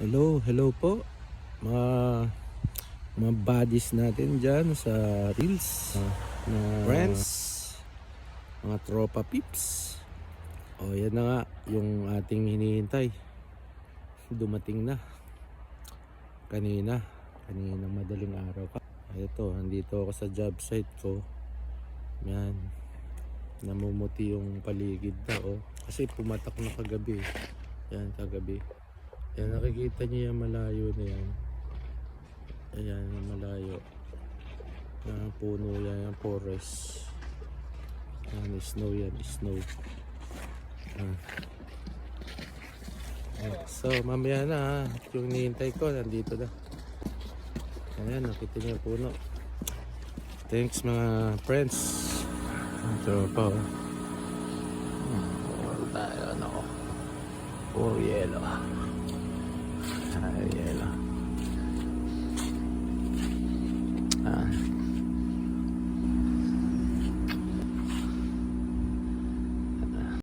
Hello po mga mga buddies natin dyan sa Reels, na friends, mga tropa pips. O yan na nga yung ating hinihintay, dumating na kanina madaling araw pa. Ito, nandito ako sa job site ko. Yan, namumuti yung paligid na kasi pumatak na kagabi. Yan, kagabi. Yan, nakikita niyo yung malayo na yan. Ayan, yung malayo na puno yan, yung forest. Yan, snow yan, snow. So, mamaya na ha. Yung nihintay ko, nandito na. Ayan, nakita niyo yung puno. Thanks mga friends. Ito pa tayo, ano. Puro yelo.